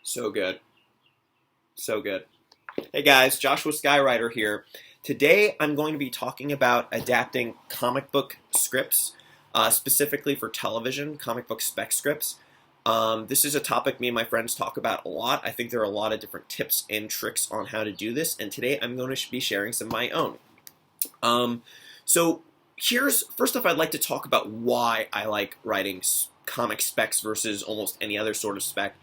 So good. So good. Hey guys, Joshua Skywriter here. Today I'm going to be talking about adapting comic book scripts, specifically for television, comic book spec scripts. This is a topic me and my friends talk about a lot. I think there are a lot of different tips and tricks on how to do this, and today I'm going to be sharing some of my own. Um, so first off, I'd like to talk about why I like writing comic specs versus almost any other sort of spec.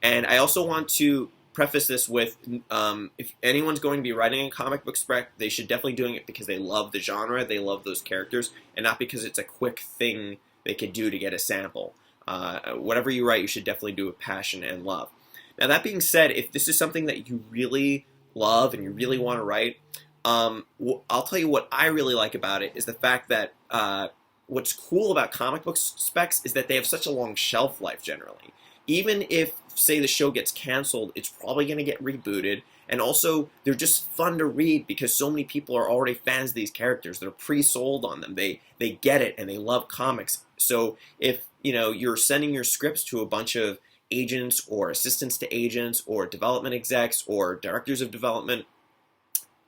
And I also want to preface this with if anyone's going to be writing a comic book spec, they should definitely doing it because they love the genre, they love those characters, and not because it's a quick thing they could do to get a sample. Whatever you write, you should definitely do with passion and love. Now, that being said, if this is something that you really love and you really want to write, I'll tell you what I really like about it is the fact that what's cool about comic book specs is that they have such a long shelf life generally. Even if, say, the show gets canceled, it's probably going to get rebooted. And also, they're just fun to read because so many people are already fans of these characters. They're pre-sold on them. They get it and they love comics. So if you're sending your scripts to a bunch of agents or assistants to agents or development execs or directors of development,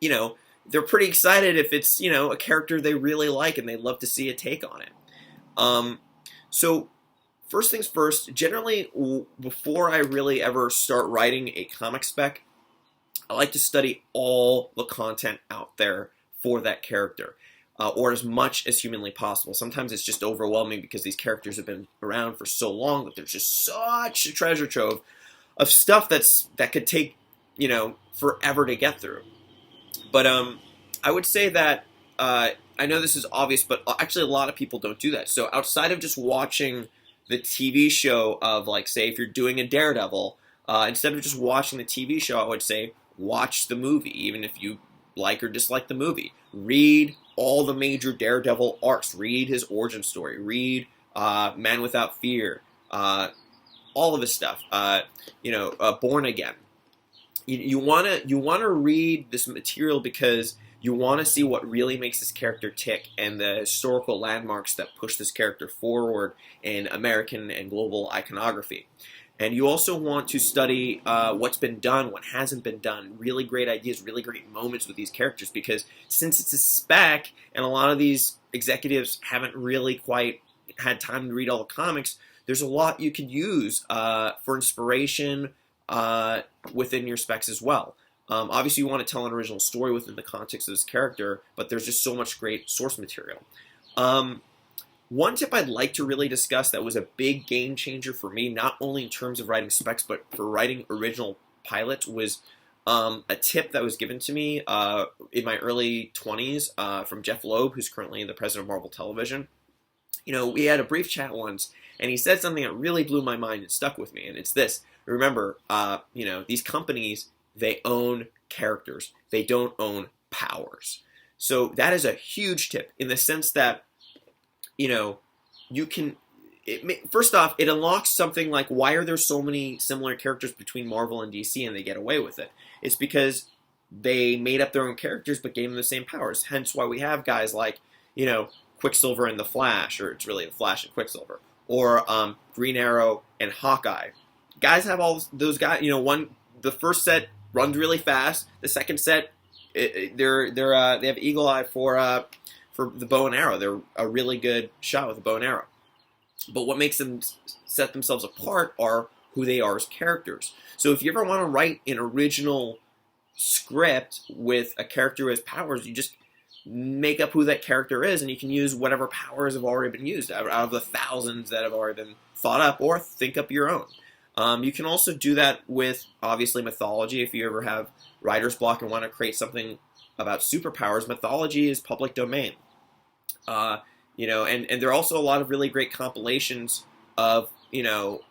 they're pretty excited if it's a character they really like and they love to see a take on it. So first things first, generally before I really ever start writing a comic spec, I like to study all the content out there for that character, or as much as humanly possible. Sometimes it's just overwhelming because these characters have been around for so long that there's just such a treasure trove of stuff that could take forever to get through. But I would say that I know this is obvious, but actually a lot of people don't do that. So outside of just watching the TV show of, like, say, if you're doing a Daredevil, instead of just watching the TV show, I would say watch the movie, even if you like or dislike the movie. Read all the major Daredevil arcs. Read his origin story. Read Man Without Fear. All of his stuff. Born Again. You wanna read this material because you want to see what really makes this character tick and the historical landmarks that push this character forward in American and global iconography. And you also want to study what's been done, what hasn't been done, really great ideas, really great moments with these characters, because since it's a spec and a lot of these executives haven't really quite had time to read all the comics, there's a lot you could use for inspiration within your specs as well. Obviously, you want to tell an original story within the context of this character, but there's just so much great source material. One tip I'd like to really discuss that was a big game changer for me, not only in terms of writing specs, but for writing original pilots, was a tip that was given to me in my early 20s from Jeff Loeb, who's currently the president of Marvel Television. We had a brief chat once, and he said something that really blew my mind and stuck with me, and it's this. Remember, these companies, they own characters. They don't own powers. So that is a huge tip in the sense that, you can, first off, it unlocks something like, why are there so many similar characters between Marvel and DC and they get away with it? It's because they made up their own characters but gave them the same powers. Hence why we have guys like, Quicksilver and the Flash, or it's really the Flash and Quicksilver, or Green Arrow and Hawkeye. Guys have all those guys, the first set runs really fast. The second set, they have eagle eye for the bow and arrow. They're a really good shot with a bow and arrow. But what makes them set themselves apart are who they are as characters. So if you ever want to write an original script with a character who has powers, you just make up who that character is, and you can use whatever powers have already been used out of the thousands that have already been thought up, or think up your own. You can also do that with, obviously, mythology. If you ever have writer's block and want to create something about superpowers, mythology is public domain. And there are also a lot of really great compilations of,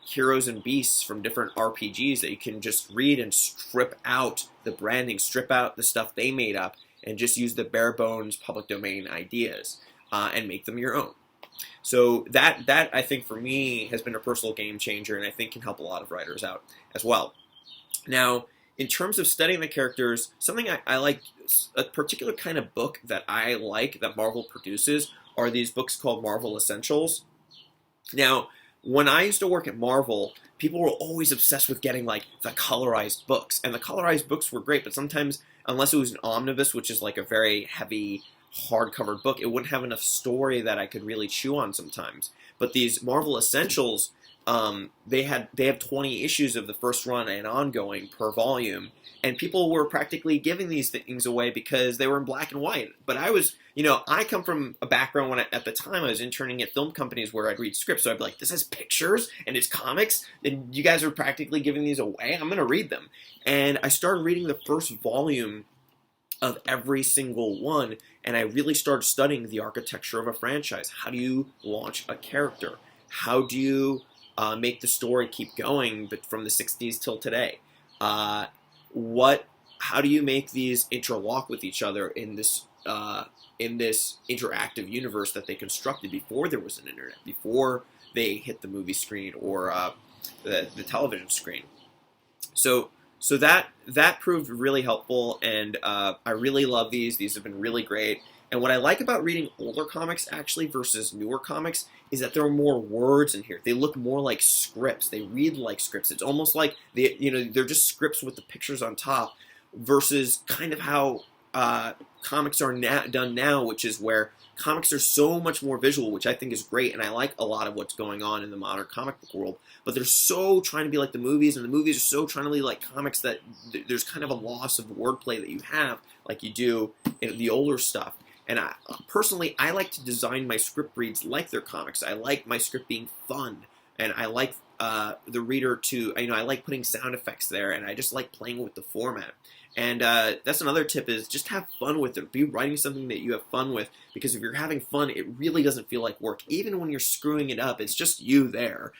heroes and beasts from different RPGs that you can just read and strip out the branding, strip out the stuff they made up, and just use the bare bones public domain ideas and make them your own. So that I think for me has been a personal game changer, and I think can help a lot of writers out as well. Now, in terms of studying the characters, something I like, a particular kind of book that I like that Marvel produces are these books called Marvel Essentials. Now, when I used to work at Marvel, people were always obsessed with getting like the colorized books, and the colorized books were great, but sometimes unless it was an omnibus, which is like a very heavy hardcover book, it wouldn't have enough story that I could really chew on sometimes. But these Marvel Essentials, they have 20 issues of the first run and ongoing per volume, and people were practically giving these things away because they were in black and white. But I was, I come from a background when at the time I was interning at film companies where I'd read scripts, so I'd be like, this has pictures and it's comics, and you guys are practically giving these away. I'm gonna read them, and I started reading the first volume of every single one, and I really started studying the architecture of a franchise. How do you launch a character? How do you make the story keep going, but from the 60s till today? How do you make these interlock with each other in this interactive universe that they constructed before there was an internet, before they hit the movie screen or the television screen? So that proved really helpful, and I really love these. These have been really great. And what I like about reading older comics actually versus newer comics is that there are more words in here. They look more like scripts. They read like scripts. It's almost like they're just scripts with the pictures on top, versus kind of how comics are done now, which is where comics are so much more visual, which I think is great, and I like a lot of what's going on in the modern comic book world. But they're so trying to be like the movies, and the movies are so trying to be like comics that there's kind of a loss of wordplay that you have, like you do in the older stuff. And personally, I like to design my script reads like they're comics. I like my script being fun, and I like the reader to, I like putting sound effects there, and I just like playing with the format. And that's another tip, is just have fun with it. Be writing something that you have fun with, because if you're having fun, it really doesn't feel like work. Even when you're screwing it up, it's just you there,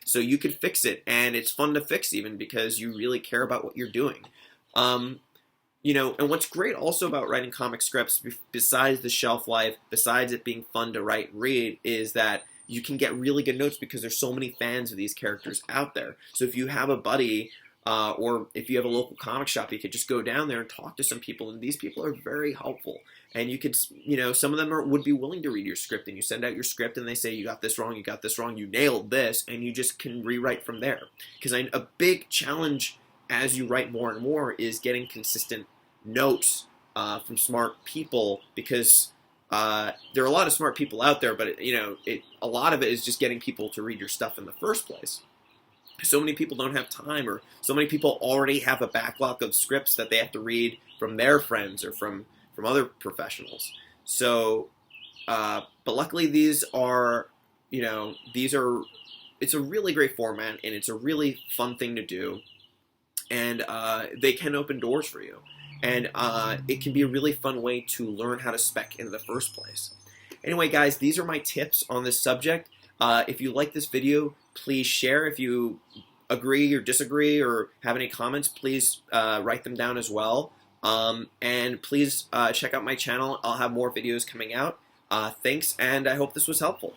so you can fix it, and it's fun to fix even because you really care about what you're doing. And what's great also about writing comic scripts, besides the shelf life, besides it being fun to write and read, is that you can get really good notes because there's so many fans of these characters out there. So if you have a buddy, or if you have a local comic shop, you could just go down there and talk to some people, and these people are very helpful. And you could, some of them would be willing to read your script, and you send out your script, and they say, you got this wrong, you nailed this, and you just can rewrite from there. Because a big challenge as you write more and more is getting consistent notes from smart people, because there are a lot of smart people out there, but a lot of it is just getting people to read your stuff in the first place. So many people don't have time, or so many people already have a backlog of scripts that they have to read from their friends or from other professionals. So, but luckily these are, it's a really great format, and it's a really fun thing to do, and they can open doors for you. And it can be a really fun way to learn how to spec in the first place. Anyway, guys, these are my tips on this subject. If you like this video, please share. If you agree or disagree or have any comments, please write them down as well. And please check out my channel. I'll have more videos coming out. Thanks, and I hope this was helpful.